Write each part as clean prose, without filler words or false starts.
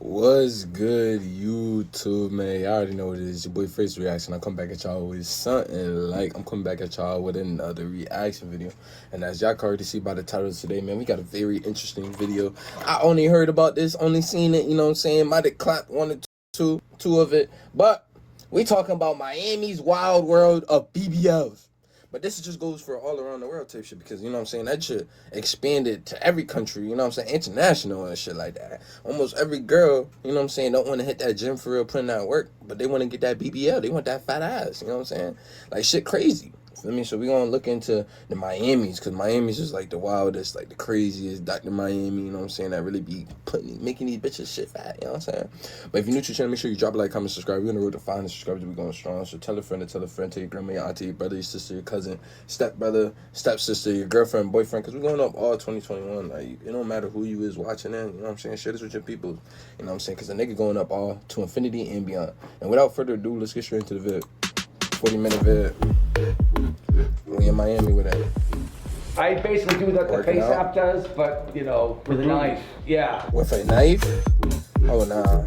What's good, YouTube, man? Y'all already know what it is. Your boy Face Reaction. I come back at y'all with something like I'm coming back at y'all with another reaction video. And as y'all can already see by the title today, man, we got a very interesting video. I only heard about this, only seen it, you know what I'm saying? Might have clapped one or two of it. But we talking about Miami's wild world of BBLs. But this just goes for all around the world type shit because, you know what I'm saying, that shit expanded to every country, you know what I'm saying, international and shit like that. Almost every girl, you know what I'm saying, don't want to hit that gym for real, putting that work, but they want to get that BBL. They want that fat ass, you know what I'm saying? Like, shit crazy. Feel me? So we gonna look into the Miamis, because Miami's is like the wildest, like the craziest Dr. Miami, you know what I'm saying, that really be making these bitches shit fat, you know what I'm saying? But if you're new to the channel, make sure you drop a like, comment, subscribe. We're on the road to 500 subscribers. We're going strong. So tell a friend, tell your grandma, your auntie, your brother, your sister, your cousin, stepbrother, stepsister, your girlfriend, boyfriend, because we're going up all 2021. Like, it don't matter who you is watching in, you know what I'm saying? Share this with your people, you know what I'm saying? Because the nigga going up all to infinity and beyond. And without further ado, let's get straight into the vid. 40-minute vid. We in Miami with it. I basically do what the face app does, but you know, with a knife. Yeah. With a knife? Oh nah.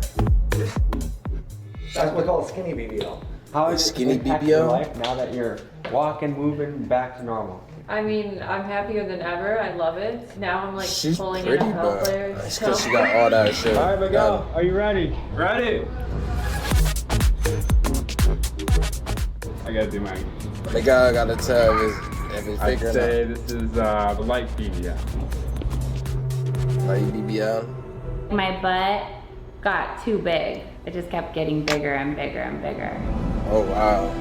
That's what we call a skinny BBL. How is skinny it impact BBL? your life now that you're walking, moving, back to normal? I mean, I'm happier than ever. I love it. Now I'm like She's pulling pretty, NFL but players. it's because she got all that shit. All right, Miguel, are you ready? Ready. I gotta do mine. The guy gotta tell if it's I'd big or say this is the light BBL. not. Like BBL. My butt got too big. It just kept getting bigger and bigger and bigger. Oh wow.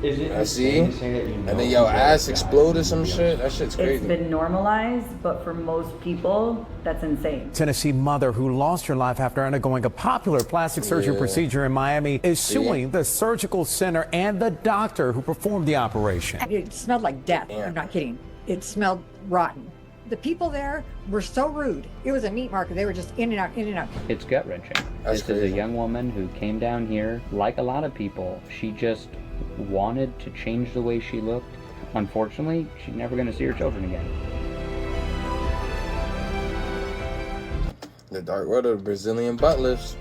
Is it I see. insane to say that you know And then your ass guys exploded some shit. That shit's It's crazy. been normalized, but for most people, that's insane. Tennessee mother who lost her life after undergoing a popular plastic surgery procedure in Miami is suing the surgical center and the doctor who performed the operation. It smelled like death. I'm not kidding. It smelled rotten. The people there were so rude. It was a meat market. They were just in and out, in and out. It's gut-wrenching. That's This is a crazy. young woman who came down here, like a lot of people. She just wanted to change the way she looked. Unfortunately, she's never going to see her children again. The dark world of the Brazilian butt lifts.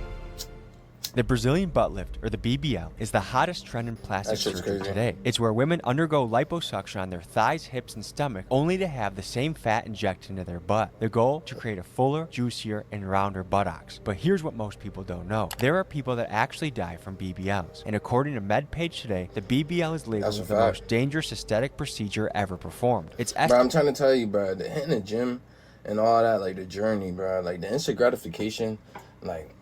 The Brazilian butt lift, or the BBL, is the hottest trend in plastic surgery today. It's where women undergo liposuction on their thighs, hips, and stomach, only to have the same fat injected into their butt. The goal? To create a fuller, juicier, and rounder buttocks. But here's what most people don't know. There are people that actually die from BBLs. And according to MedPage Today, the BBL is labeled as the most dangerous aesthetic procedure ever performed. It's Bro, I'm trying to tell you, bro, the hitting the gym and all that, like the journey, bro, like the instant gratification, like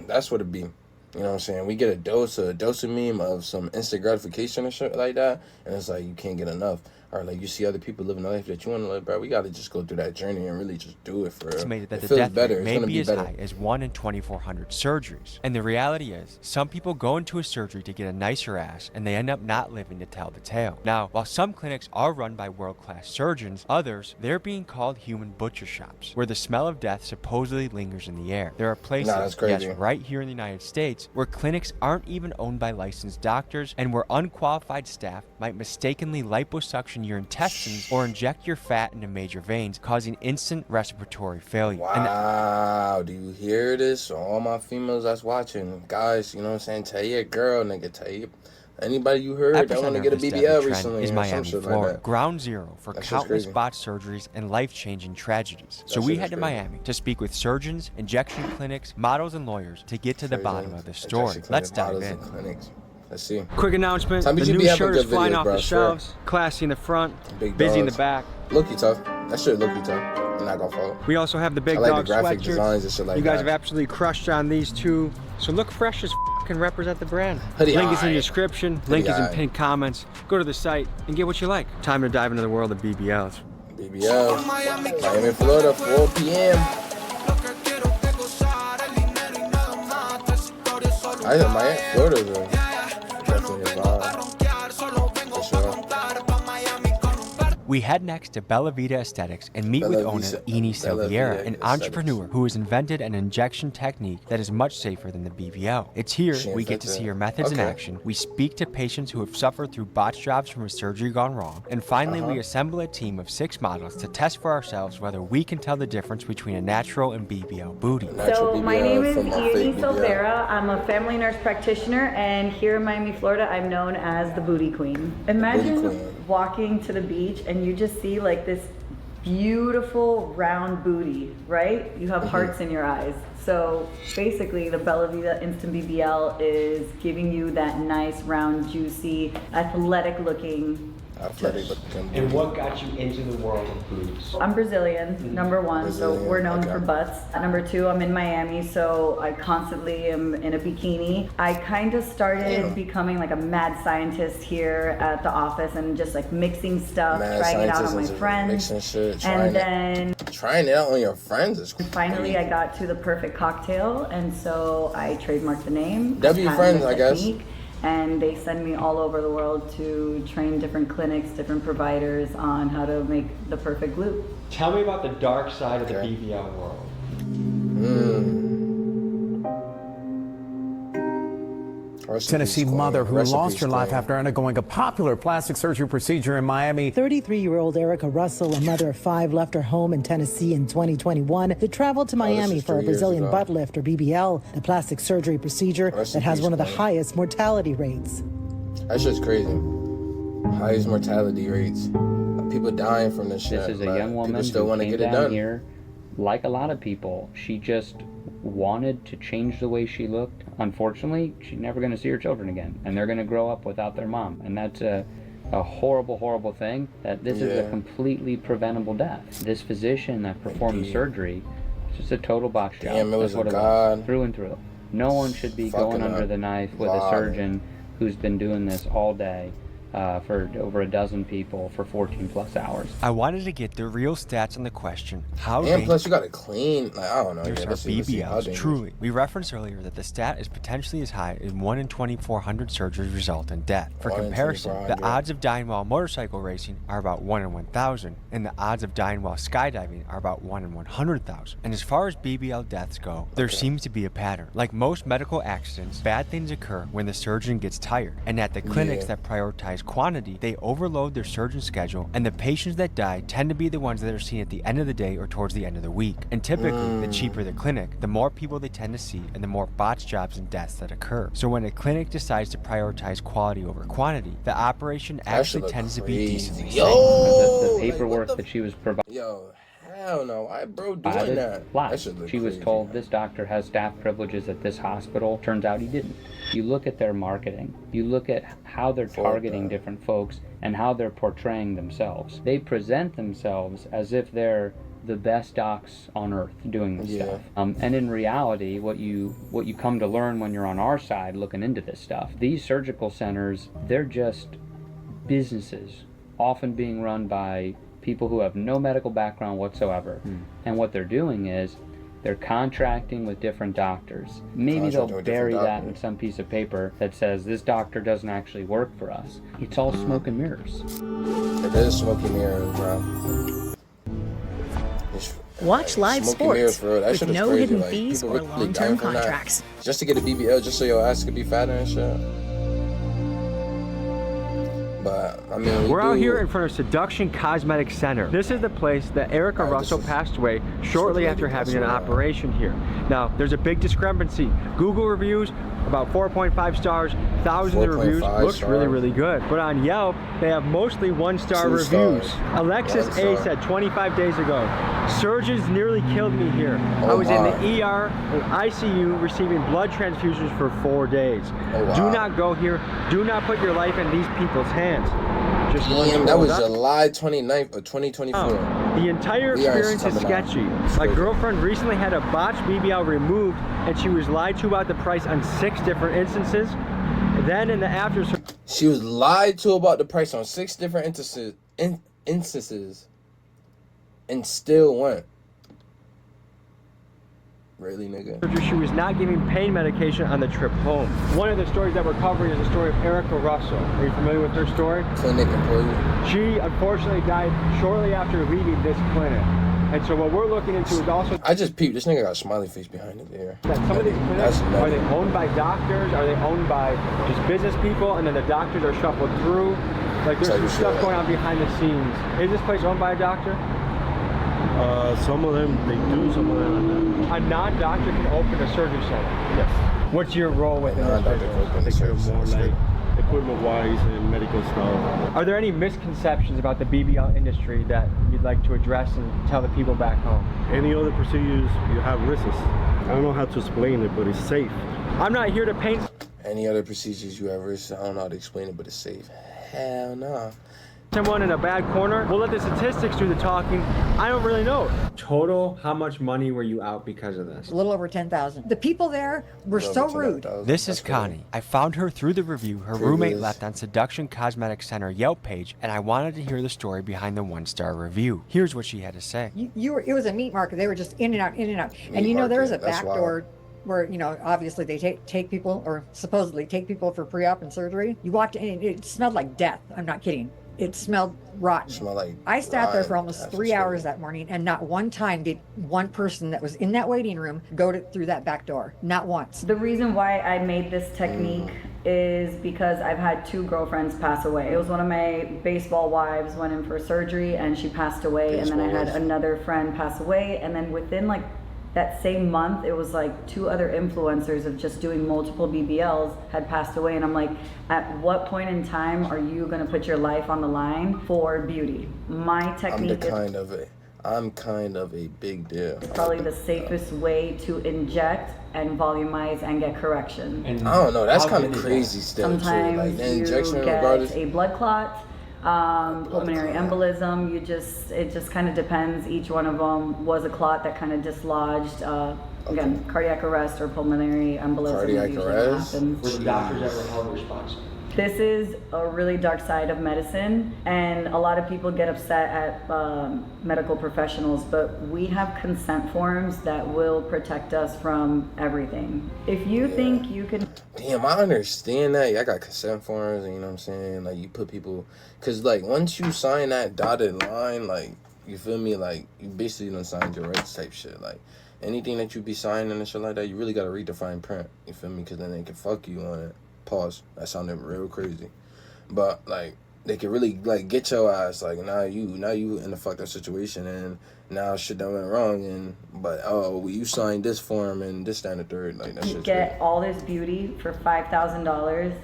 that's what it be. You know what I'm saying? We get a dopamine of some instant gratification and shit like that, and it's like you can't get enough. Or like you see other people living the life that you want to live, bro. We gotta just go through that journey and really just do it for real. Estimated that it the feels death better. rate It's may gonna be be as better. high as 1 in 2,400 surgeries. And the reality is, some people go into a surgery to get a nicer ass, and they end up not living to tell the tale. Now, while some clinics are run by world-class surgeons, others, they're being called human butcher shops, where the smell of death supposedly lingers in the air. There are places, yes, right here in the United States, where clinics aren't even owned by licensed doctors, and where unqualified staff might mistakenly liposuction your intestines or inject your fat into major veins, causing instant respiratory failure. Wow, do you hear this? So all my females that's watching, guys, you know what I'm saying? Tell your girl, nigga, tell you. Anybody you heard that want to get a BBL recently is Miami, Florida, like ground zero for countless botched surgeries and life-changing tragedies. So we head to Miami to speak with surgeons, injection clinics, models, and lawyers to get to the bottom of the story. Let's dive in. Let's see. Quick announcement, the new shirt is flying off the shelves. Classy in the front, busy in the back. Look, you tough. That shit look you tough. You're not gonna fall. We also have the big like dog the graphic designs sweatshirts. and shit like You guys that. have absolutely crushed on these two. So look fresh as and represent the brand. Hoodie Link is in eye. the description. Hoodie Link is in eye. pinned comments. Go to the site and get what you like. Time to dive into the world of BBLs. BBL. Miami, Florida, 4 p.m. I think Miami, Florida is definitely a vibe. For sure. We head next to Bella Vita Aesthetics and meet with owner Eni Silviera, an entrepreneur who has invented an injection technique that is much safer than the BBL. It's here we get to see her methods in action. We speak to patients who have suffered through botched jobs from a surgery gone wrong, and finally we assemble a team of 6 models to test for ourselves whether we can tell the difference between a natural and BBL booty. So my name is Eni Silviera. I'm a family nurse practitioner, and here in Miami, Florida, I'm known as the Booty Queen. Imagine walking to the beach and you just see like this beautiful round booty, right? You have hearts in your eyes. So basically the Bella Vita Instant BBL is giving you that nice, round, juicy, athletic looking. And what got you into the world of boobs? I'm Brazilian, number one, so we're known for butts. Number two, I'm in Miami, so I constantly am in a bikini. I kind of started becoming like a mad scientist here at the office and just like mixing stuff, trying it out on my friends. Trying it out on your friends is crazy. Finally, I got to the perfect cocktail, and so I trademarked the name. Friends, I guess. And they send me all over the world to train different clinics, different providers on how to make the perfect glue. Tell me about the dark side of the BBL world. Tennessee mother who lost her life after undergoing a popular plastic surgery procedure in Miami. 33-year-old Erica Russell, a mother of 5, left her home in Tennessee in 2021 to travel to Miami for a Brazilian butt lift, or BBL, the plastic surgery procedure that has one of the highest mortality rates. That shit's crazy. Highest mortality rates. People dying from this shit. This is a young woman who came down here, like a lot of people. She just wanted to change the way she looked. Unfortunately, she's never going to see her children again, and they're going to grow up without their mom, and that's a horrible, horrible thing. That this is a completely preventable death. This physician that performed the surgery, it's just a total botch job. Damn, it was that's what it was, through and through. No one should be going under the knife with a surgeon who's been doing this all day. For over a dozen people for 14 plus hours. I wanted to get the real stats on the question, how and plus you gotta clean, like, I don't know. BBLs, truly. We referenced earlier that the stat is potentially as high as 1 in 2,400 surgeries result in death. For comparison, the odds of dying while motorcycle racing are about 1 in 1,000, and the odds of dying while skydiving are about 1 in 100,000. And as far as BBL deaths go, there seems to be a pattern. Like most medical accidents, bad things occur when the surgeon gets tired, and at the clinics that prioritize quantity, they overload their surgeon schedule, and the patients that die tend to be the ones that are seen at the end of the day or towards the end of the week. And typically, the cheaper the clinic, the more people they tend to see, and the more botched jobs and deaths that occur. So when a clinic decides to prioritize quality over quantity, the operation actually tends to be decently safe. The paperwork that she was providing. Hell no, why bro doing that? She was told this doctor has staff privileges at this hospital. Turns out he didn't. You look at their marketing, you look at how they're targeting different folks and how they're portraying themselves. They present themselves as if they're the best docs on earth doing this stuff. And in reality, what you come to learn when you're on our side looking into this stuff, these surgical centers, they're just businesses, often being run by people who have no medical background whatsoever. And what they're doing is they're contracting with different doctors. Maybe they'll bury that in some piece of paper that says this doctor doesn't actually work for us. It's all smoke and mirrors. It is smoke and mirrors, bro. Watch live sports with no hidden fees or long-term contracts. Just to get a BBL, just so your ass could be fatter and shit. But I mean, we're out here in front of Seduction Cosmetic Center. This is the place that Erica Russell passed away shortly after having an operation here. Now, there's a big discrepancy. Google reviews, about 4.5 stars, thousands of reviews, looks really, really good. But on Yelp, they have mostly 1-star reviews. Alexis A said 25 days ago, surgeons nearly killed me here. I was in the ER and ICU receiving blood transfusions for 4 days. Do not go here. Do not put your life in these people's hands. Damn, that was July 29th of 2024. The entire experience is sketchy. My girlfriend recently had a botched BBL removed, and she was lied to about the price on 6 different instances. Then in the after, she was lied to about the price on 6 different instances, and still went. Really, nigga? She was not giving pain medication on the trip home. One of the stories that we're covering is the story of Erica Russell. Are you familiar with her story? Clinic employee. She unfortunately died shortly after leaving this clinic. And so what we're looking into is also... I just peeped. This nigga got a smiley face behind it there. That some of these clinics, are they owned by doctors? Are they owned by just business people? And then the doctors are shuffled through? Like there's some stuff going on behind the scenes. Is this place owned by a doctor? Some of them they do, some of them not. A non-doctor can open a surgery center? Yes. What's your role within this business? More like equipment-wise and medical stuff. Are there any misconceptions about the BBL industry that you'd like to address and tell the people back home? Any other procedures, you have risks. I don't know how to explain it, but it's safe. I'm not here to paint... Any other procedures you have risks? I don't know how to explain it, but it's safe. Hell no. Someone in a bad corner. We'll let the statistics do the talking. I don't really know. Total, how much money were you out because of this? A little over 10,000. The people there were so rude. This is Connie. I found her through the review her roommate left on Seduction Cosmetic Center Yelp page, and I wanted to hear the story behind the 1-star review. Here's what she had to say. It was a meat market. They were just in and out, in and out. And you know, there was a back door where, you know, obviously they take people, or supposedly take people for pre-op and surgery. You walked in and it smelled like death. I'm not kidding. It smelled rotten. I sat there for almost 3 hours that morning, and not one time did one person that was in that waiting room go through that back door. Not once. The reason why I made this technique is because I've had 2 girlfriends pass away. It was one of my baseball wives went in for surgery and she passed away, and then I had another friend pass away, and then within like that same month, it was like 2 other influencers of just doing multiple BBLs had passed away. And I'm like, at what point in time are you gonna put your life on the line for beauty? My technique I'm kind of a big deal. It's probably the safest way to inject and volumize and get correction. And I don't know, that's kind of crazy still. Sometimes too. Like the injection you get regardless. a blood clot, pulmonary embolism. It just kind of depends. Each one of them was a clot that kind of dislodged. Again, cardiac arrest or pulmonary embolism. Cardiac arrest? Were the doctors ever held responsible? This is a really dark side of medicine, and a lot of people get upset at medical professionals, but we have consent forms that will protect us from everything. If you think you can... Damn, I understand that. I got consent forms, and you know what I'm saying? Like, you put people... Because, like, once you sign that dotted line, like, you feel me? Like, you basically done signed your rights type shit. Like, anything that you be signing and shit like that, you really got to read the fine print. You feel me? Because then they can fuck you on it. Pause. That sounded real crazy. But, like, they can really, like, get your ass. Like, now you in a fucked up situation, and now shit done went wrong, but you signed this form and this, that, and the third. Like, that shit's get crazy. all this beauty for $5,000,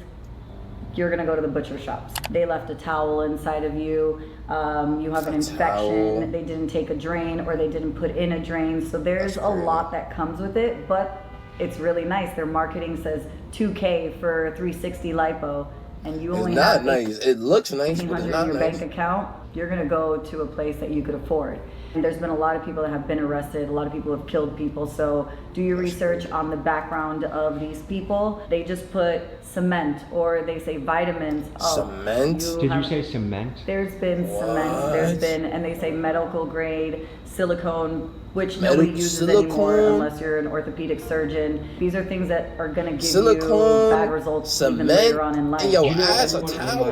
you're gonna go to the butcher shops. They left a towel inside of you. You have an infection. They didn't take a drain, or they didn't put in a drain. So there's a lot that comes with it, but it's really nice. Their marketing says $2K for 360 lipo, and you only have nice. It looks nice, but it's not in your nice. bank account. You're gonna go to a place that you could afford. And there's been a lot of people that have been arrested. A lot of people have killed people. So do your research on the background of these people. They just put cement, or they say vitamins. Cement? Did you say cement? There's been cement. And they say medical grade silicone, which nobody uses anymore unless you're an orthopedic surgeon. These are things that are gonna give you bad results even later on in life. And your ass a towel.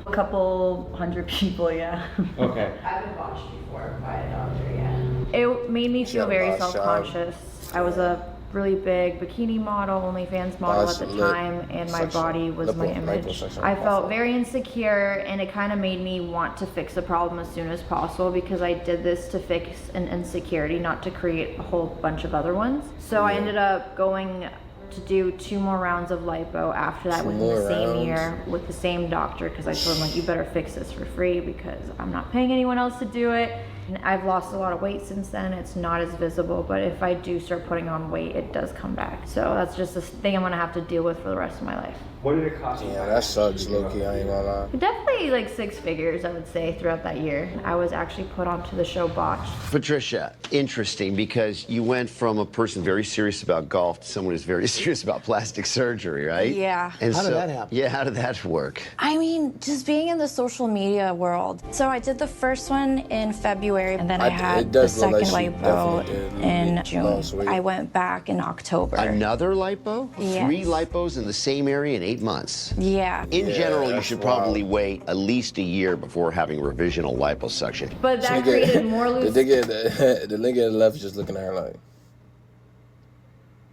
A couple hundred people, yeah. Okay. I've been botched before by a doctor, yeah. It made me feel very self-conscious. I was a really big bikini model, OnlyFans model at the time, and my body was my image. I felt very insecure, and it kind of made me want to fix the problem as soon as possible, because I did this to fix an insecurity, not to create a whole bunch of other ones. So I ended up going to do 2 more rounds of lipo after that within the same year with the same doctor, because I told him, like, you better fix this for free because I'm not paying anyone else to do it. And I've lost a lot of weight since then. It's not as visible, but if I do start putting on weight, it does come back. So that's just a thing I'm gonna have to deal with for the rest of my life. What did it cost you? Yeah, that sucks, low-key, I ain't gonna lie. Definitely like 6 figures, I would say, throughout that year. I was actually put onto the show Botched. Patricia, interesting, because you went from a person very serious about golf to someone who's very serious about plastic surgery, right? Yeah. And How did that happen? Yeah, how did that work? I mean, just being in the social media world. So I did the first one in February February, and then I had the second lipo in June. I went back in October. Another lipo? Yes. 3 lipos in the same area in 8 months. Yeah. In general, you should probably wait at least a year before having revisional liposuction. But that created more loose. The nigga at the left is just looking at her like,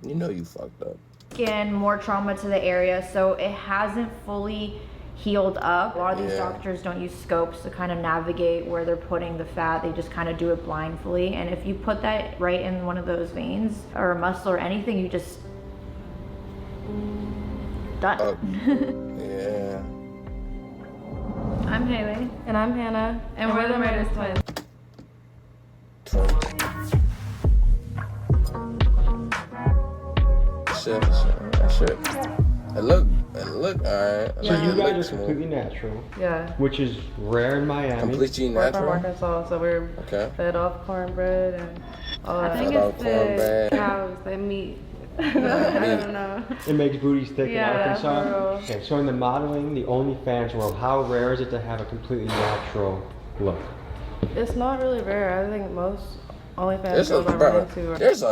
you know you fucked up. Skin, more trauma to the area, so it hasn't fully healed up. A lot of these doctors don't use scopes to kind of navigate where they're putting the fat. They just kind of do it blindly, and if you put that right in one of those veins or a muscle or anything, you just done. Yeah. I'm Haley. And I'm Hannah. And we're the Murder's Twins. Shit. It look alright. So you guys are completely natural. Yeah. Which is rare in Miami. Completely We're natural. from Arkansas, so we're fed off cornbred and all that. I think it's the cows, the meat. I don't know. It makes booties thick in Arkansas. For real. Okay, so in the modeling, the OnlyFans world, how rare is it to have a completely natural look? It's not really rare. I think most OnlyFans girls I run into. There's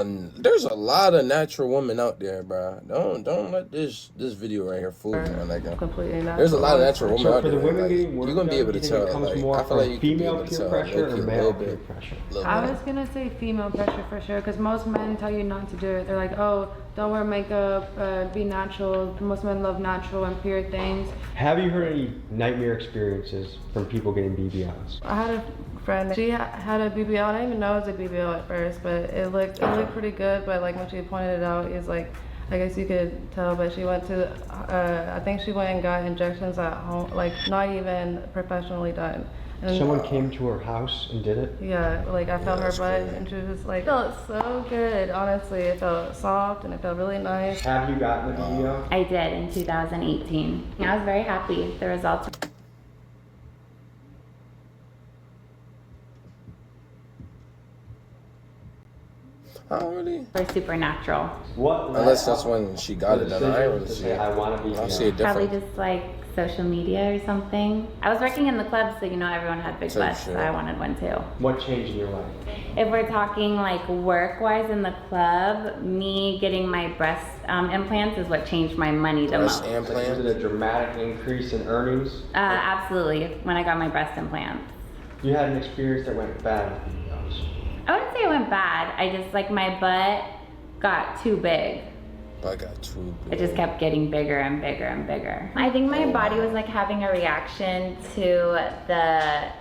a lot of natural women out there, bro. Don't let this video right here fool you, man. Like, completely natural. There's a lot of natural women out for the there. women Like, getting work you're gonna be able to tell. it comes Like, more I feel like from you can be female able to peer tell. pressure or A male little peer bit. pressure? I was gonna say female pressure for sure, because most men tell you not to do it. They're like, oh, don't wear makeup, be natural. Most men love natural and pure things. Have you heard any nightmare experiences from people getting BBLs? I had a friend, she had a BBL. I didn't even know it was a BBL at first, but it looked pretty good. But like when she pointed it out, it's like, I guess you could tell, but she went to, I think she went and got injections at home, like not even professionally done. And someone came to her house and did it? Yeah, like I felt her butt and she was just like, it felt so good, honestly. It felt soft and it felt really nice. Have you gotten the BBL? I did in 2018. I was very happy with the results. Oh, really? We're supernatural. What? Unless that's when she got it done. I really see it. I want to be. I see it different. Probably just like social media or something. I was working in the club, so you know everyone had big butts, so I wanted one too. What changed in your life? If we're talking like work-wise in the club, me getting my breast implants is what changed my money the most. Was it a dramatic increase in earnings? Absolutely, when I got my breast implants. You had an experience that went bad with BBLs. I wouldn't say it went bad. I just like my butt got too big. I got too big. It just kept getting bigger and bigger and bigger. I think my body was like having a reaction to the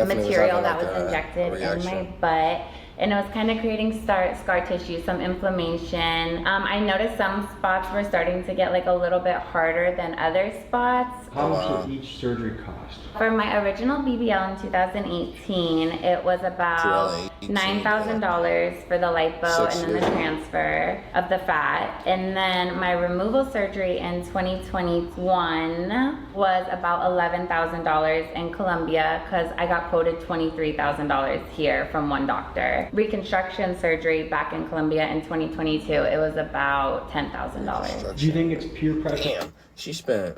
material that was injected in my butt. And it was kind of creating scar tissue, some inflammation. I noticed some spots were starting to get like a little bit harder than other spots. How much did each surgery cost? For my original BBL in 2018, it was about $9,000 for the lipo and then the transfer of the fat. And then my removal surgery in 2021 was about $11,000 in Colombia because I got quoted $23,000 here from one doctor. Reconstruction surgery back in Colombia in 2022, it was about $10,000. Do you think it's peer pressure? Damn, she spent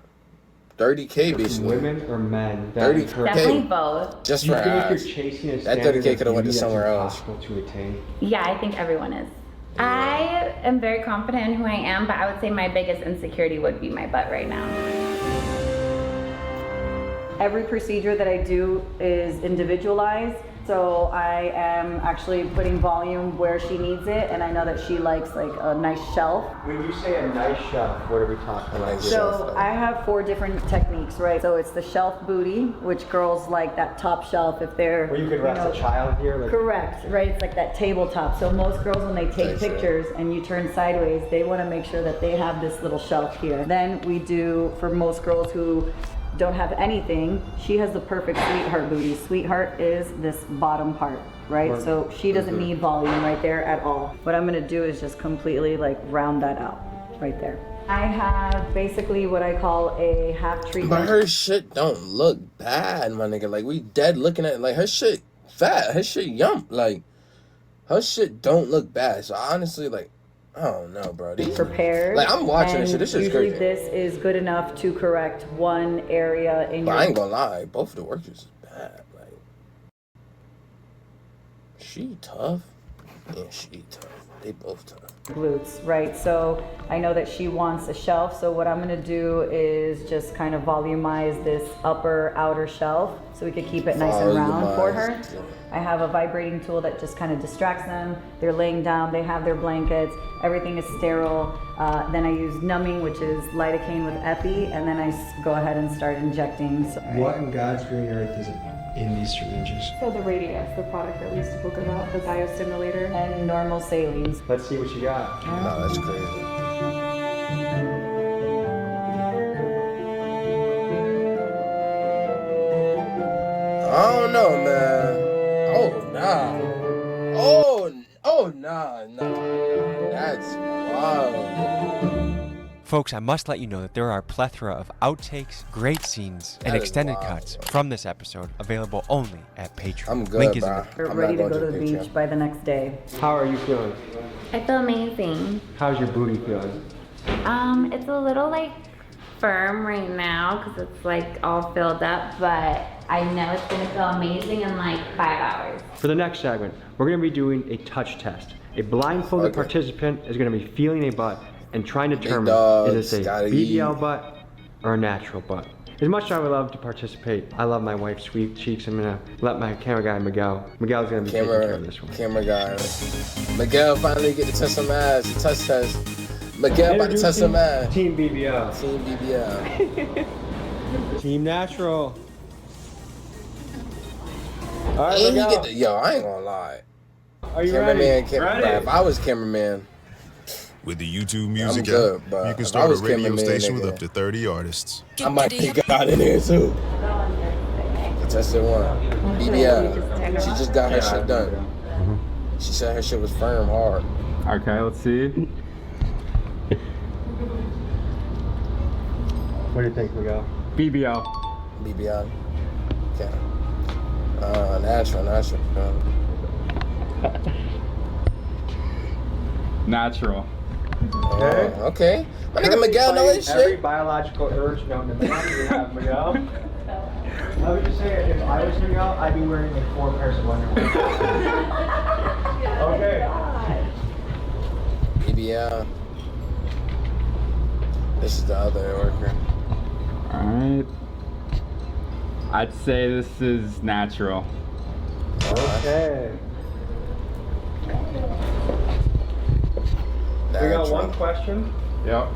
$30K basically. Women or men? 30K. Definitely both. Just for you think ass. you're chasing a That standard 30K could have went to that's somewhere else. impossible to attain? Yeah, I think everyone is. I am very confident in who I am, but I would say my biggest insecurity would be my butt right now. Every procedure that I do is individualized. So I am actually putting volume where she needs it, and I know that she likes like a nice shelf. When you say a nice shelf, what are we talking about? So I have 4 different techniques, right? So it's the shelf booty, which girls like that top shelf if they're... Where you could rest a child here? Like... Correct, right? It's like that tabletop. So most girls, when they take pictures and you turn sideways, they want to make sure that they have this little shelf here. Then we do, for most girls who don't have anything, she has the perfect sweetheart booty. Sweetheart is this bottom part, right? So she doesn't need volume right there at all. What I'm gonna do is just completely like round that out right there. I have basically what I call a half treatment. But her shit don't look bad, my nigga. Like, we dead looking at it. Like, her shit fat. Her shit yump. Like, her shit don't look bad. So honestly, like, I don't know, bro. These, prepared. Like, I'm watching this shit. This shit's usually crazy. this is good enough to correct one area in But your... I ain't gonna lie. Both of the workers is bad. Like, she tough. Yeah, she tough. They both tough. Glutes, right? So I know that she wants a shelf, so what I'm gonna do is just kind of volumize this upper outer shelf so we could keep it nice and round for her. I have a vibrating tool that just kind of distracts them. They're laying down, they have their blankets, everything is sterile. Then I use numbing, which is lidocaine with epi, and then I go ahead and start injecting. So, what in God's green earth is in these syringes? So the Radius, the product that we spoke about, the biostimulator. And normal salines. Let's see what you got. No, that's crazy. I don't know, man. Oh, nah. Oh, nah. That's wild. Folks, I must let you know that there are a plethora of outtakes, great scenes, and extended cuts from this episode available only at Patreon. I'm good, Link is in bro. the We're ready to go to the beach by the next day. How are you feeling? I feel amazing. How's your booty feeling? It's a little like firm right now because it's like all filled up, but I know it's gonna feel amazing in like 5 hours. For the next segment, we're gonna be doing a touch test. A blindfolded participant is gonna be feeling a butt and trying to determine is this a BBL butt or a natural butt. As much as I would love to participate, I love my wife's sweet cheeks. I'm gonna let my camera guy Miguel's gonna be taking care of this one. Camera guy. Miguel finally get to touch some ass. The touch test. Miguel about to touch some ass. Team BBL. Team BBL. Team Natural. All right, And Miguel. you get the, yo, I ain't gonna lie. Are you Cameraman, ready? bro, if I was cameraman. With the YouTube Music good, app, but you can if I start a was radio cameraman, station with nigga, up to 30 artists. I might pick out in here too. Contestant 1. BBL. She just got her shit done. She said her shit was firm, hard. Okay, let's see. What do you think, Miguel? BBL. BBL. Okay. Natural. Natural. Okay. My nigga Miguel know his Every shit. biological urge known to man, you have Miguel. I would just say, if I was Miguel, I'd be wearing like 4 pairs of underwear. Okay. BBL. This is the other worker. Alright. I'd say this is natural. Okay. We got one question. Yep.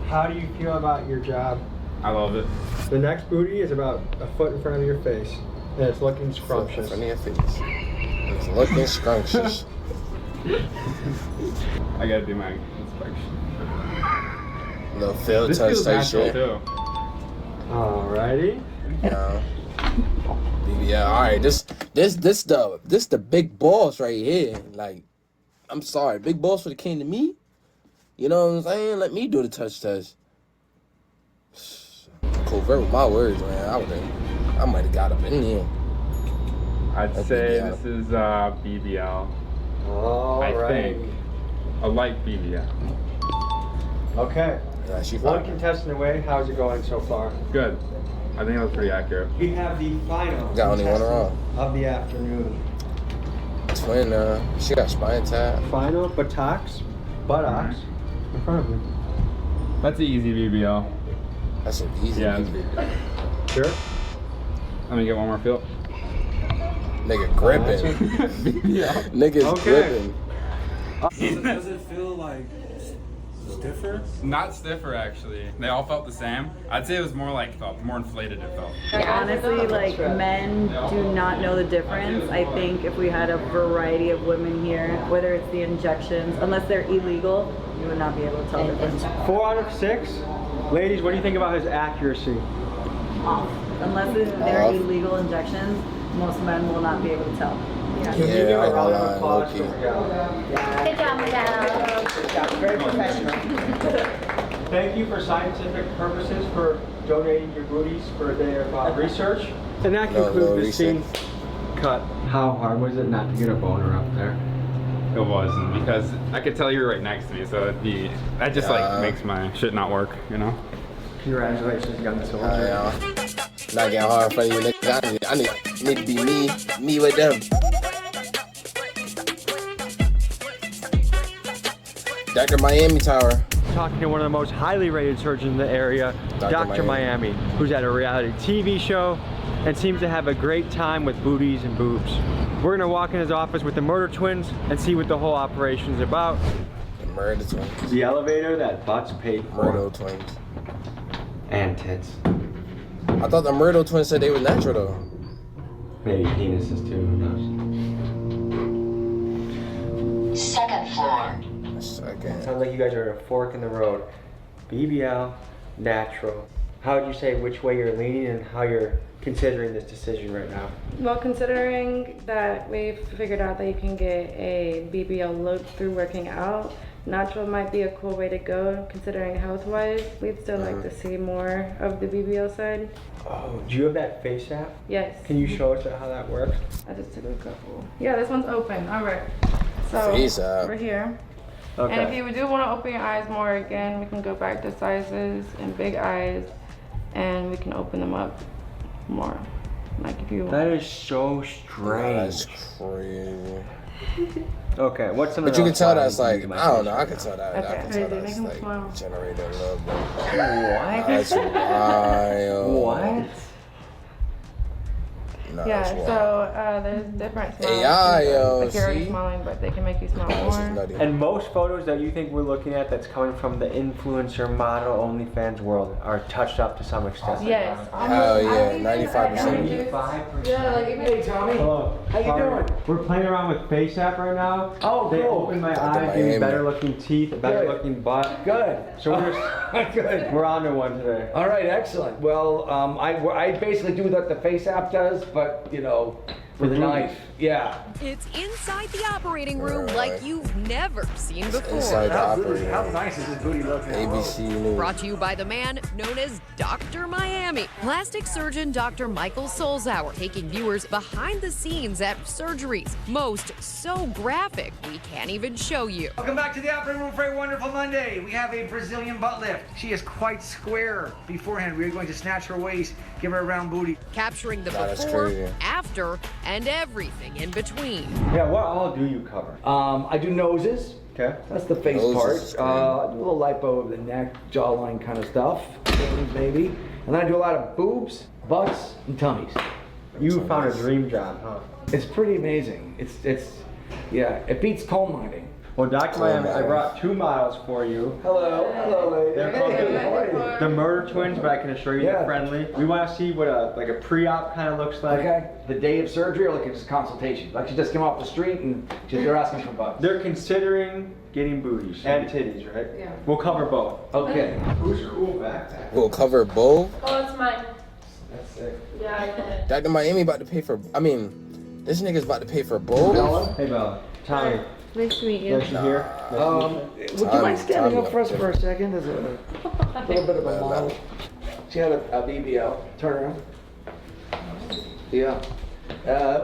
How do you feel about your job? I love it. The next booty is about a foot in front of your face, and it's looking scrumptious. In front of your face. It's looking scrumptious. I gotta do my inspection. Little field This touch feels type natural shit. too. Alrighty. Yeah. BBL. Alright, this the big boss right here. Like, I'm sorry, big boss would have came to me. You know what I'm saying? Let me do the touch test. Covert with my words, man. I might have got up in here. I'd That's say BBL. this is BBL. I Alright. think. A light BBL. Okay. Yeah, she One fine. contestant away. How's it going so far? Good. I think that was pretty accurate. We have the final Got only one wrong. of the afternoon. Twin, she got spine tap. Final buttocks in front of you. That's an easy BBL. That's an easy. Yeah. Sure. Let me get one more feel. Nigga gripping. Yeah. Nigga's Okay. gripping. Does it feel like stiffer? Not stiffer actually. They all felt the same. I'd say it was more like more inflated. It felt. Honestly, like, men do not know the difference. I think if we had a variety of women here, whether it's the injections, unless they're illegal, you would not be able to tell the difference. 4 out of 6. Ladies, what do you think about his accuracy? Off. Unless they're Off. illegal injections, most men will not be able to tell. Can you give Yeah, I a ain't round gonna of lie, applause for low-key. Miguel? Good job, Miguel. Good job. Very professional. Thank you for scientific purposes for donating your booties for their research. And that No, concludes no the scene research. cut. How hard was it not to get a boner up there? It wasn't because I could tell you were right next to me, so that just like makes my shit not work, you know. Congratulations, young soldier. Yeah. Not getting hard in front of you, nigga. I need to be me with them. Dr. Miami Tower. Talking to one of the most highly rated surgeons in the area, Dr. Miami, who's at a reality TV show and seems to have a great time with booties and boobs. We're gonna walk in his office with the murder twins and see what the whole operation's about. The murder twins. The elevator that butts paid for. Murder twins. And tits. I thought the murder twins said they were natural though. Maybe penises too, who knows? Second floor. Second. Sounds like you guys are at a fork in the road. BBL, natural. How would you say which way you're leaning and how you're considering this decision right now? Well, considering that we've figured out that you can get a BBL look through working out, natural might be a cool way to go considering health-wise. We'd still like to see more of the BBL side. Oh, do you have that face app? Yes. Can you show us how that works? I just took a couple. Yeah, this one's open. All right. So Face app. we're here. Okay. And if you do want to open your eyes more again, we can go back to sizes and big eyes, and we can open them up more. Like if you want. That is so strange. That's crazy. Okay, what's some But of you the can tell that's flaws like, in my I don't face know, I right can now? tell that. I Okay. can tell Make that's them like smile. generating a little bit. What? That's wild. What? Nah, Yeah, that's wild. so there's different smiles. AI, yo, Like you're already see? smiling, but they can make you smile This is more. nutty. And most photos that you think we're looking at that's coming from the influencer model OnlyFans world are touched up to some extent. Yes. Hell yeah, 95%. 95%. Yeah, like even Hey, Tommy. Hello. How you doing? We're playing around with face app right now. Oh, They cool. opened my Dr. eyes, gave me Miami. better looking teeth, a better Good. looking butt. Good. So Good. we're on to one today. All right, excellent. Well, I basically do what the face app does, but you know, with a knife. Yeah. It's inside the operating room like you've never seen before. Inside the operating How room. nice is this booty looking? ABC News. Brought to you by the man known as Dr. Miami, plastic surgeon Dr. Michael Solzauer, taking viewers behind the scenes at surgeries. Most so graphic, we can't even show you. Welcome back to the operating room for a wonderful Monday. We have a Brazilian butt lift. She is quite square beforehand. We are going to snatch her waist, give her a round booty. Capturing the Nah, that's before, crazy. after, and everything in between. Yeah, what all do you cover? I do noses. Okay. That's the face Noses is part. I do a little lipo of the neck, jawline kind of stuff, maybe. And then I do a lot of boobs, butts, and tummies. You found a dream job, huh? It's pretty amazing. Yeah, it beats coal mining. Well, Dr. Miami, I brought 2 models for you. Hello, lady. They're called the Murder Twins, but I can assure you Yeah. they're friendly. We want to see what a pre-op kind of looks like. Okay. The day of surgery or like it's just consultation? Like she just came off the street and they're asking for bucks. They're considering getting booties and titties, right? Yeah. We'll cover both. Okay. Who's your cool backpack? We'll cover both. Oh, it's mine. That's sick. Yeah, I did it. Dr. Miami about to pay for, this nigga's about to pay for both. Hey, Bella. Tommy. Nice to meet you. Nice to hear. Would you mind standing up for us for a second? As a little bit of a model. She had a BBL. Turn around. Yeah.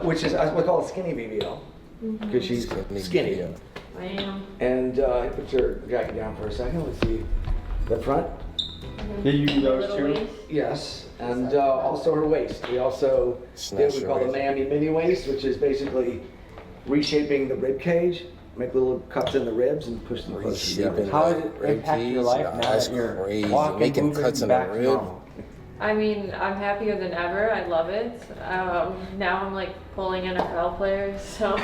Which is, we call it skinny BBL. Because she's skinny. I am. And put your jacket down for a second. Let's see the front. Did you do those Little two? waist. Yes. And also her waist. We also did what we call the Miami mini waist, which is basically reshaping the rib cage. Make little cuts in the ribs and push them closer together. How does it impact your life now That's that you're crazy. walking, Making moving cuts in the back to rib. normal? I mean, I'm happier than ever. I love it. Now I'm like pulling NFL players, so.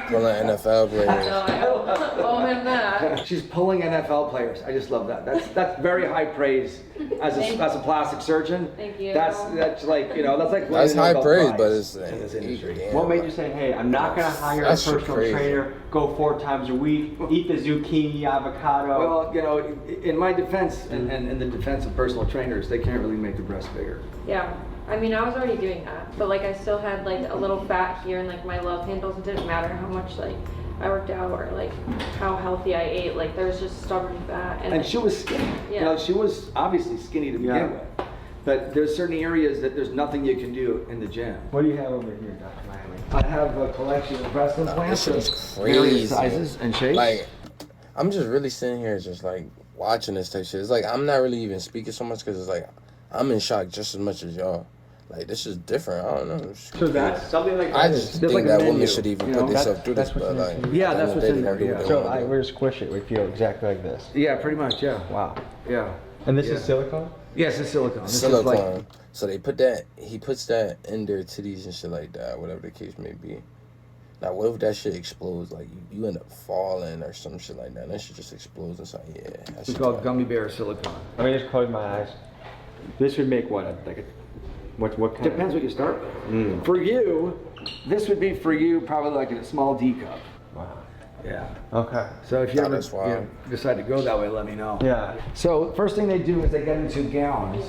Pulling NFL players. I owe him that. She's pulling NFL players. I just love that. That's very high praise as a plastic surgeon. Thank you. That's like that's like That's winning high Nobel praise, Prize but it's in this industry. damn, What made bro. you say, hey, I'm not going to hire a That's personal crazy. trainer, go 4 times a week, eat the zucchini, avocado? Well, in my defense, and in the defense of personal trainers, they can't really make the breast bigger. Yeah. I mean, I was already doing that, but like I still had like a little fat here and like my love handles. It didn't matter how much like I worked out or like how healthy I ate. Like there was just stubborn fat. And she was skinny. Yeah. She was obviously skinny to begin with. But there's certain areas that there's nothing you can do in the gym. What do you have over here, Dr. Miami? I have a collection of breast implants This of is various crazy. sizes and shapes. Like, I'm just really sitting here just like watching this type shit. It's like I'm not really even speaking so much because it's like I'm in shock just as much as y'all. Like, this is different. I don't know. So that's something like that. I just think like that menu, women should even put themselves through this, but like, yeah, that's what's in there. Yeah. So we're squish it. We feel exactly like this. Yeah, pretty much. Yeah. Wow. Yeah. And this is silicone? Yes, it's silicone. This silicone. is like, so they put that. He puts that in their titties and shit like that, whatever the case may be. Now, what if that shit explodes? Like, you end up falling or some shit like that. And that shit just explodes inside. Yeah. It's called gummy bear silicone. Let me just close my eyes. This would make what? Like a, what kind? Depends what you start with. For you, this would be for you probably like in a small D cup. Wow. Yeah. Okay. So if you ever decide to go that way, let me know. Yeah. So first thing they do is they get into gowns.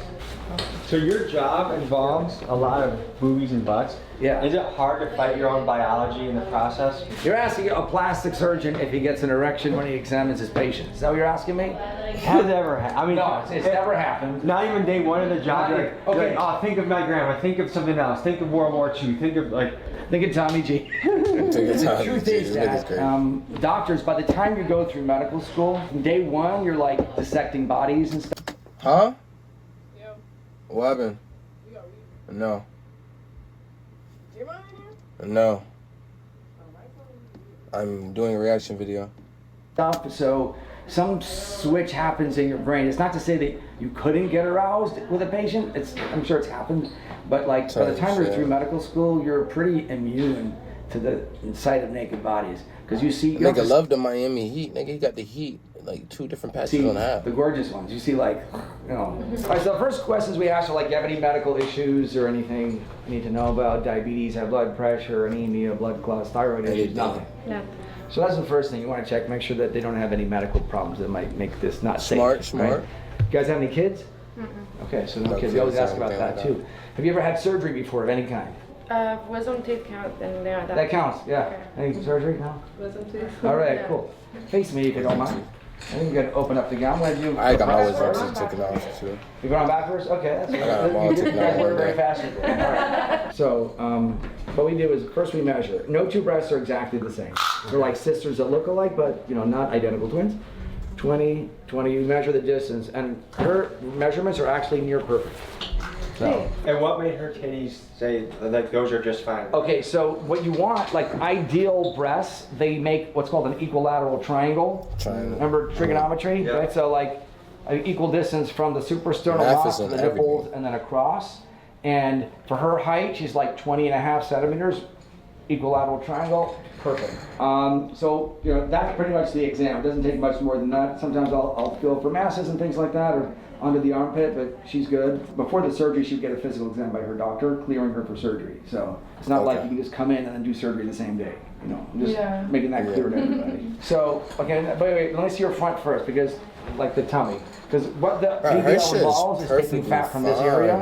So your job involves a lot of boobies and butts. Yeah. Is it hard to fight your own biology in the process? You're asking a plastic surgeon if he gets an erection when he examines his patient. Is that what you're asking me? Has it ever happened? I mean, no, it's never happened. Not even day one of the job. Not Like, okay. Like, oh, think of my grandma. Think of something else. Think of World War II. Think of Think of Tommy G. The truth is that doctors, by the time you go through medical school, from day one, you're like dissecting bodies and stuff. Huh? Yeah. What happened? No. No. I'm doing a reaction video. So some switch happens in your brain. It's not to say that you couldn't get aroused with a patient. I'm sure it's happened. But like by the time you're through medical school, you're pretty immune to the sight of naked bodies. Because you see... Nigga love the Miami Heat. Nigga, he got the Heat. Like 2 different patches on half. The gorgeous ones. You see like, you know. All right, so the first questions we ask are like, you have any medical issues or anything you need to know about? Diabetes, high blood pressure, anemia, blood clots, thyroid issues, nothing. No. So that's the first thing you want to check. Make sure that they don't have any medical problems that might make this not safe. Smart. Right? You guys have any kids? Okay, so no kids. We always ask about that too. Have you ever had surgery before of any kind? Wisdom teeth count, then yeah. That counts, yeah. Okay. Any surgery? No? Wisdom teeth. All right, cool. Face me if you don't mind. I think you're gonna open up the gown. I'm gonna do. I got my wisdom teeth taken off too. You're going back first? Okay, that's I got them all taken off one very day. fast. All right. So, what we do is first we measure. No 2 breasts are exactly the same. They're like sisters that look alike, but you know, not identical twins. 20, you measure the distance, and her measurements are actually near perfect. So. And what made her titties say like those are just fine? Okay, so what you want, like ideal breasts, they make what's called an equilateral triangle. Remember trigonometry? Yeah. Right? So like an equal distance from the suprasternal knot to the nipples and then across. And for her height, she's like 20.5 centimeters. Equilateral triangle, perfect. So you know that's pretty much the exam. It doesn't take much more than that. Sometimes I'll feel for masses and things like that, or under the armpit, but she's good. Before the surgery, she'd get a physical exam by her doctor, clearing her for surgery. So it's not like you can just come in and then do surgery the same day. You know, I'm just making that clear to everybody. So, okay, wait, let me see your front first, because like the tummy. Because what the BBL involves is taking fat from this area,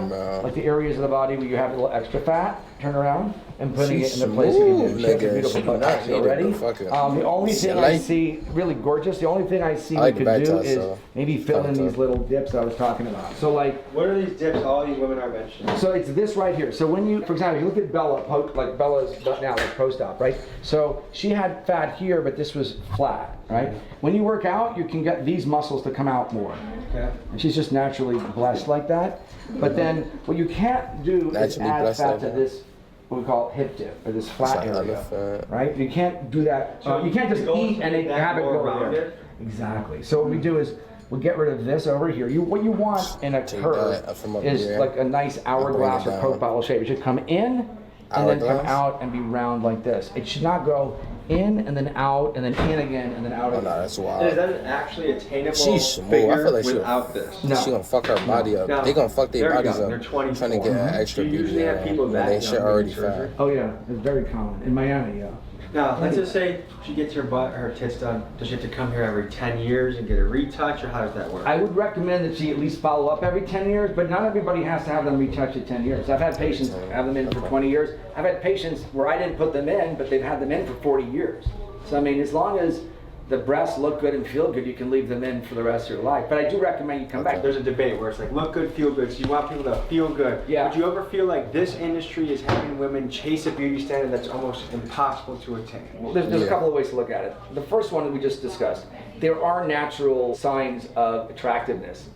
like the areas of the body where you have a little extra fat, turn around, and putting it in the place you can do. She has a beautiful butt actually already. The only thing I see, really gorgeous, the only thing I see we could do is maybe fill in these little dips I was talking about. So like... What are these dips all these women are mentioning? So it's this right here. So when you, for example, you look at Bella, like Bella's butt now, like post-op, right? So she had fat here, but this was flat, right? When you work out, you can get these muscles to come out more. Okay. And she's just naturally blessed like that. But then what you can't do is add fat to this, what we call hip dip, or this flat area, right? You can't do that. You can't just eat and then have it go around there. Exactly. So what we do is we'll get rid of this over here. What you want in a curve is like a nice hourglass or Coke bottle shape. It should come in and then come out and be round like this. It should not go in and then out and then in again and then out again. Oh no, that's wild. Is that actually attainable figure I feel like without this? No. She gonna fuck her body up. They gonna fuck their bodies up. They're 24. Trying to get an extra BBL when they shit already fat. Oh yeah, it's very common. In Miami, yeah. Now, let's just say she gets her tits done. Does she have to come here every 10 years and get a retouch, or how does that work? I would recommend that she at least follow up every 10 years, but not everybody has to have them retouched at 10 years. I've had patients have them in for 20 years. I've had patients where I didn't put them in, but they've had them in for 40 years. So I mean, as long as the breasts look good and feel good, you can leave them in for the rest of your life. But I do recommend you come back. There's a debate where it's like look good, feel good. So you want people to feel good. Yeah. Would you ever feel like this industry is having women chase a beauty standard that's almost impossible to attain? Well, there's a couple of ways to look at it. The first one we just discussed. There are natural signs of attractiveness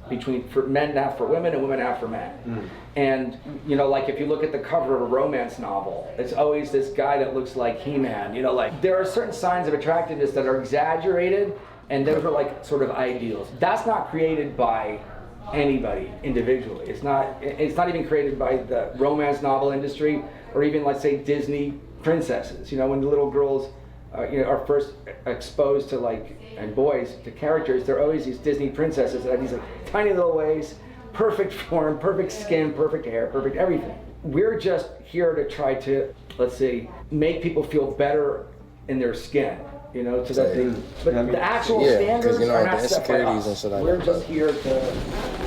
for men to have for women and women to have for men. And you know, like if you look at the cover of a romance novel, it's always this guy that looks like He-Man. You know, like there are certain signs of attractiveness that are exaggerated, and those are like sort of ideals. That's not created by anybody individually. It's not even created by the romance novel industry or even, let's say, Disney princesses. You know, when the little girls are first exposed to and boys to characters, they're always these Disney princesses that have these tiny little ways, perfect form, perfect skin, perfect hair, perfect everything. We're just here to try to, let's say, make people feel better in their skin, you know, so that they, but the actual standards are not set by us. We're just here to,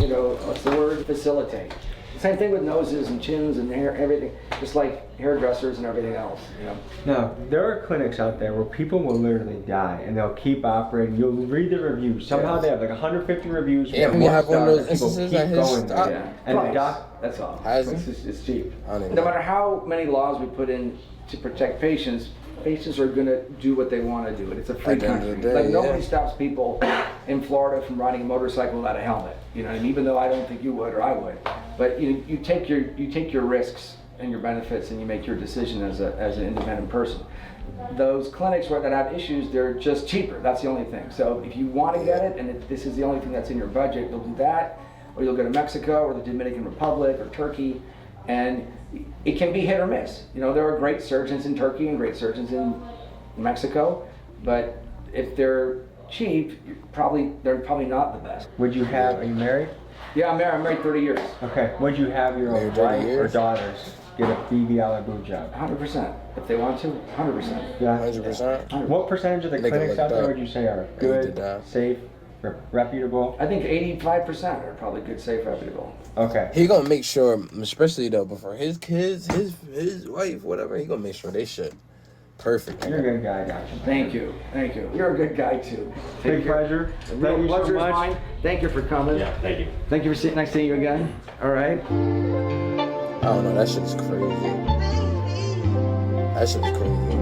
you know, what's the word, facilitate. Same thing with noses and chins and hair, everything, just like hairdressers and everything else, you know. Now, there are clinics out there where people will literally die and they'll keep operating. You'll read the reviews. Somehow they have like 150 reviews. Yeah, we have one of those instances at his stop. And the doc, that's all. It's cheap. No matter how many laws we put in to protect patients are going to do what they want to do. And it's a free country. Like nobody stops people in Florida from riding a motorcycle without a helmet. You know, and even though I don't think you would or I would, but you take your risks and your benefits and you make your decision as an independent person. Those clinics that have issues, they're just cheaper. That's the only thing. So if you want to get it and this is the only thing that's in your budget, you'll do that, or you'll go to Mexico or the Dominican Republic or Turkey, and it can be hit or miss. You know, there are great surgeons in Turkey and great surgeons in Mexico, but if they're cheap, they're probably not the best. Are you married? Yeah, I'm married. I'm married 30 years. Okay. Would you have your wife or daughters get a BBL or boob job? 100%. If they want to, 100%. Yeah. 100%. What percentage of the clinics out there would you say are good, safe, reputable? I think 85% are probably good, safe, reputable. Okay. He gonna make sure, especially though, before his kids, his wife, whatever, he gonna make sure they shit perfect. You're a good guy, gotcha. Thank you. You're a good guy too. Big pleasure. Thank you so much. Mine. Thank you for coming. Yeah, thank you. Thank you for sitting next to you again. All right. I don't know, that shit's crazy. That shit's crazy.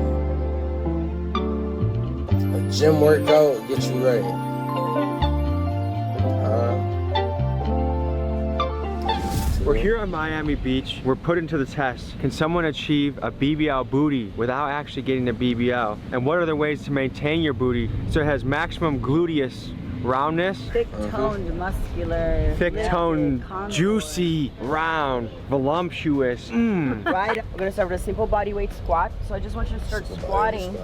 A gym workout get you ready. We're here on Miami Beach. We're put into the test. Can someone achieve a BBL booty without actually getting a BBL? And what are the ways to maintain your booty so it has maximum gluteus roundness? Thick-toned, muscular. Thick-toned, juicy, round, voluptuous. Right? We're gonna start with a simple body weight squat. So I just want you to start squatting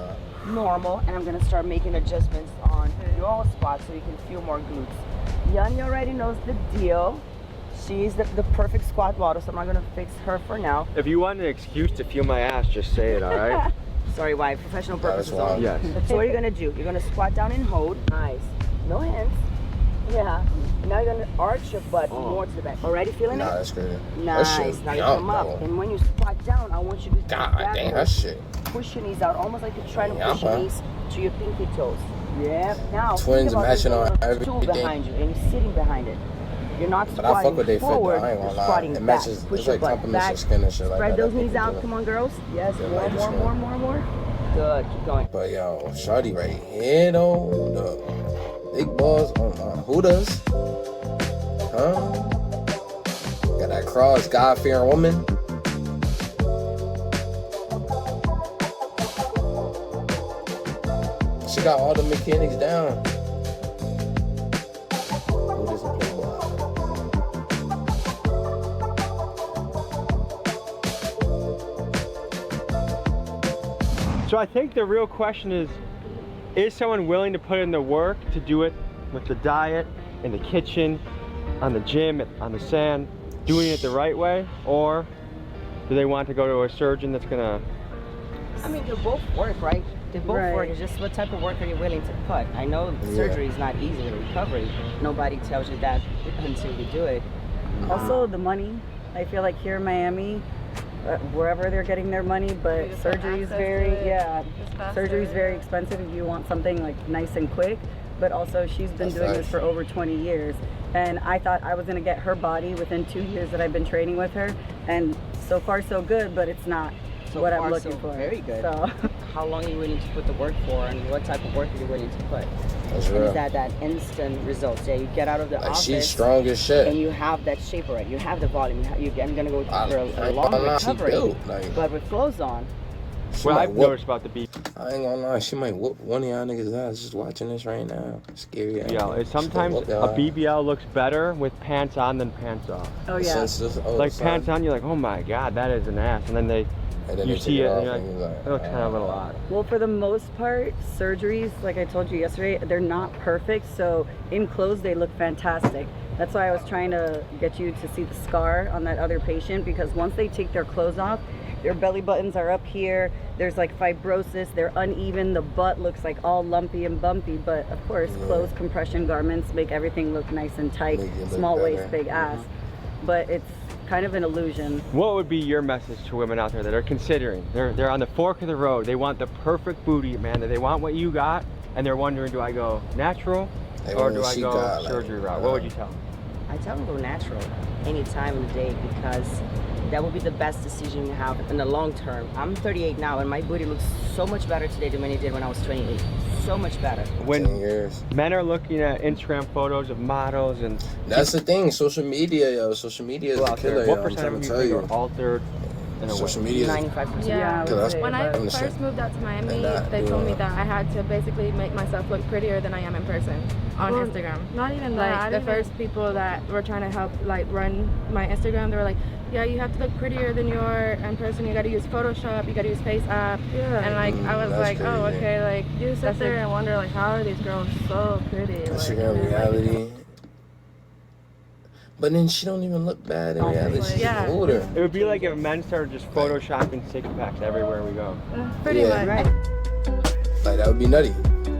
normal, and I'm gonna start making adjustments on your squat so you can feel more glutes. Yanni already knows the deal. She's the perfect squat model, so I'm not gonna fix her for now. If you want an excuse to feel my ass, just say it, all right? Sorry, wife, professional purposes only. Yes. So what you're gonna do, you're gonna squat down and hold. Nice. No hands. Yeah. Now you're gonna arch your butt more to the back. Already feeling it? Nah, that's good. Nice. Now you come up. And when you squat down, I want you to God damn, that shit. Push your knees out, almost like you're trying to push your knees to your pinky toes. Yeah. Now, twins matching on stool behind you, and you're sitting behind it. You're not but I fuck with they forward, fit, though. I ain't gonna lie. squatting It matches, back. Push it's your like butt compliments back. your skin and shit like that. Spread those knees out, come on girls. Yes, more. Good, keep going. But yo, shorty right here though, the big balls on my hooters. Huh? Got that cross, God-fearing woman. She got all the mechanics down. So I think the real question is someone willing to put in the work to do it with the diet, in the kitchen, on the gym, on the sand, doing it the right way? Or do they want to go to a surgeon that's gonna... I mean, they both work, right? They both work. It's just what type of work are you willing to put? I know surgery is not easy, the recovery. Nobody tells you that until you do it. Also, the money. I feel like here in Miami, wherever they're getting their money, but surgery is surgery is very expensive if you want something like nice and quick. But also she's been doing this for over 20 years, and I thought I was gonna get her body within 2 years that I've been training with her, and so far so good, but it's not what I'm looking for. Very good. So. How long are you willing to put the work for, and what type of work are you willing to put? That's and real. is that instant results? Yeah, you get out of the office. She's strong as shit. And you have that shape already. You have the volume. I'm gonna go for a long recovery. But with clothes on. What I've noticed about the BBL. I ain't gonna lie, she might whoop one of y'all niggas' ass just watching this right now. Scary. Yeah, sometimes a BBL looks better with pants on than pants off. Oh yeah. Like pants on, you're like, oh my god, that is an ass, and then you see it, and you're like, it looks kind of a little odd. Well, for the most part, surgeries, like I told you yesterday, they're not perfect. So in clothes, they look fantastic. That's why I was trying to get you to see the scar on that other patient, because once they take their clothes off, their belly buttons are up here. There's like fibrosis. They're uneven. The butt looks like all lumpy and bumpy. But of course, clothes, compression garments make everything look nice and tight. Small waist, big ass. But it's kind of an illusion. What would be your message to women out there that are considering? They're on the fork of the road. They want the perfect booty, man. They want what you got, and they're wondering, do I go natural or do I go surgery route? What would you tell them? I tell them go natural any time of the day, because that will be the best decision you have in the long term. I'm 38 now, and my booty looks so much better today than when it did when I was 28. So much better. When men are looking at Instagram photos of models, and that's the thing, social media, yo. Social media is the killer. What percent of you are altered? Social media. 95%. Yeah. When I first moved out to Miami, they told me that I had to basically make myself look prettier than I am in person on Instagram. Not even that. Like the first people that were trying to help like run my Instagram, they were like, yeah, you have to look prettier than you are in person. You got to use Photoshop. You got to use Face App. Yeah. And like I was like, crazy. Oh, okay. Like you sit there and wonder like, how are these girls so pretty? Instagram reality. But then she don't even look bad in reality. She's older. It would be like if men started just photoshopping six packs everywhere we go. Pretty much. Right. Like that would be nutty.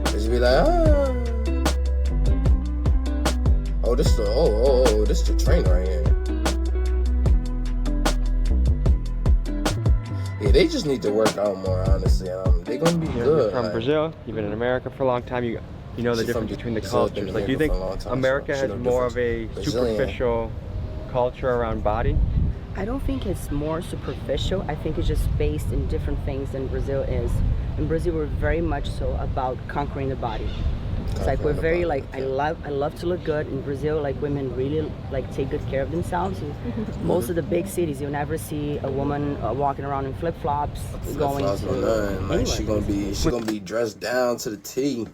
Cause you'd be like, oh, this is the train right here. Yeah, they just need to work out more, honestly. They're gonna be good. You're from Brazil. You've been in America for a long time. You know the difference between the cultures. Like, do you think America has more of a superficial culture around body? I don't think it's more superficial. I think it's just based in different things than Brazil is. In Brazil, we're very much so about conquering the body. It's like we're very like I love to look good. In Brazil, like women really like take good care of themselves. Most of the big cities, you'll never see a woman walking around in flip flops going to. Like she gonna be dressed down to the T.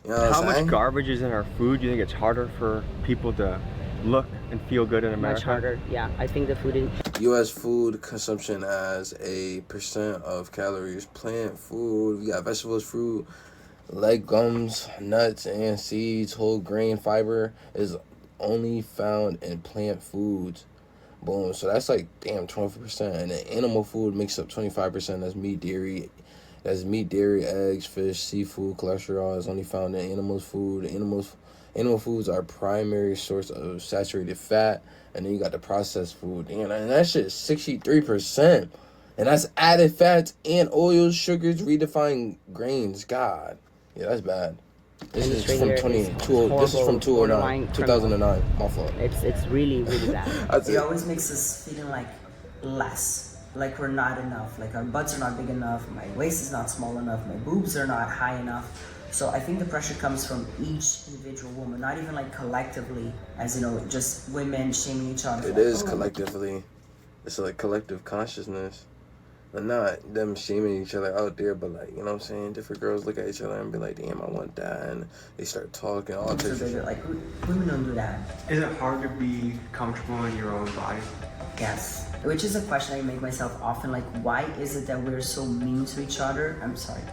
You know How much garbage is in our food? Do you think it's harder for people to look and feel good in America? Much harder, yeah. I think the food in U.S. food consumption as a % of calories. Plant food, we got vegetables, fruit, legumes, nuts, and seeds. Whole grain fiber is only found in plant foods. Boom. So that's like, damn, 20%. And then animal food makes up 25%. That's meat, dairy. That's meat, dairy, eggs, fish, seafood. Cholesterol is only found in animals' food. Animal foods are primary source of saturated fat. And then you got the processed food. Damn, and that shit is 63%. And that's added fats and oils, sugars, redefined grains. God. Yeah, that's bad. This is from 2009. My fault. It's really, really bad. It always makes us feeling like less. Like we're not enough, like our butts are not big enough, my waist is not small enough, my boobs are not high enough. So I think the pressure comes from each individual woman, not even like collectively, as you know, just women shaming each other. It is collectively. It's like collective consciousness. And not them shaming each other out there, but like, you know what I'm saying? Different girls look at each other and be like, damn, I want that. And they start talking, all types of shit. Like, women don't do that. Is it hard to be comfortable in your own body? Yes. Which is a question I make myself often, like, why is it that we're so mean to each other?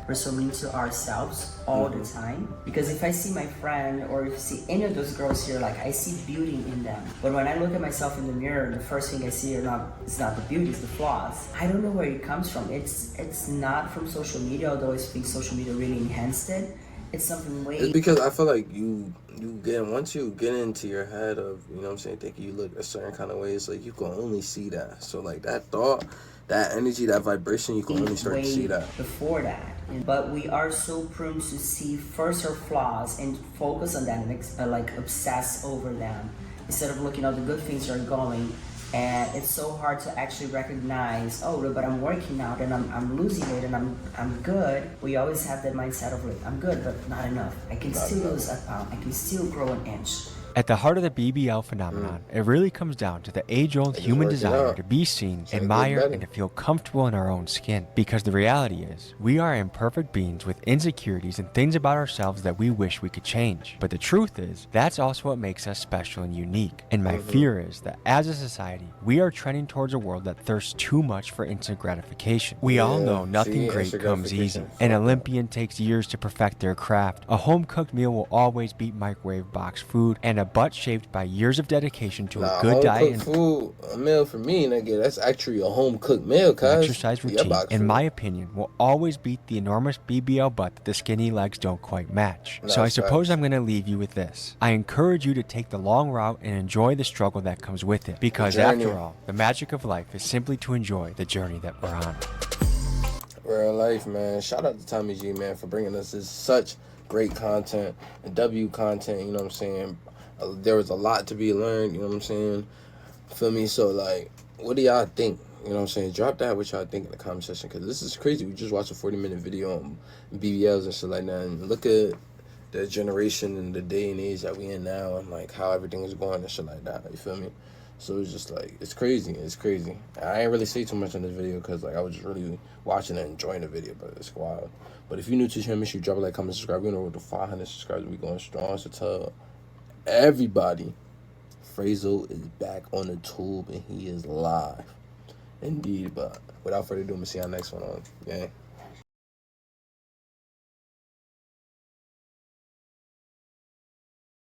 We're so mean to ourselves all the time. Because if I see my friend, or if I see any of those girls here, like, I see beauty in them. But when I look at myself in the mirror, the first thing I see is not the beauty, it's the flaws. I don't know where it comes from. It's not from social media, although I think social media really enhanced it. It's something way... It's because I feel like once you get into your head of, you know what I'm saying, thinking you look a certain kind of way, it's like you can only see that. So like that thought that energy, that vibration, you can only start to see that. Before that. But we are so prone to see first our flaws and focus on them and like obsess over them instead of looking at the good things that are going. And it's so hard to actually recognize, oh, but I'm working out and I'm losing weight and I'm good. We always have that mindset of like, I'm good, but not enough. I can still lose a pound. I can still grow an inch. At the heart of the BBL phenomenon, it really comes down to the age-old human desire to be seen, admired, and to feel comfortable in our own skin. Because the reality is, we are imperfect beings with insecurities and things about ourselves that we wish we could change. But the truth is, that's also what makes us special and unique. And my fear is that as a society, we are trending towards a world that thirsts too much for instant gratification. We all know nothing great comes easy. An Olympian takes years to perfect their craft. A home-cooked meal will always beat microwave box food, and a butt shaped by years of dedication to a good diet and food, a meal for me, nigga, that's actually a home cooked meal, cuz exercise routine, in my opinion, will always beat the enormous BBL butt that the skinny legs don't quite match. So I suppose I'm gonna leave you with this. I encourage you to take the long route and enjoy the struggle that comes with it, because after all, the magic of life is simply to enjoy the journey that we're on. Real life, man. Shout out to Tommy G, man, for bringing us this such great content and W content, you know what I'm saying? There was a lot to be learned, you know what I'm saying? Feel me? So, like, what do y'all think? You know what I'm saying? Drop that what y'all think in the comment section, because this is crazy. We just watched a 40-minute video on BBLs and shit like that, and look at the generation and the day and age that we in now, and, like, how everything is going and shit like that. You feel me? So it's just, like, it's crazy. It's crazy. I ain't really say too much on this video, because, like, I was just really watching and enjoying the video, but it's wild. But if you're new to the channel, make sure you drop a like, comment, subscribe. We're going to 500 subscribers. We going strong. So tell everybody, Frazo is back on the tube and he is live. Indeed, but without further ado, I'm gonna see y'all next one on. Yeah.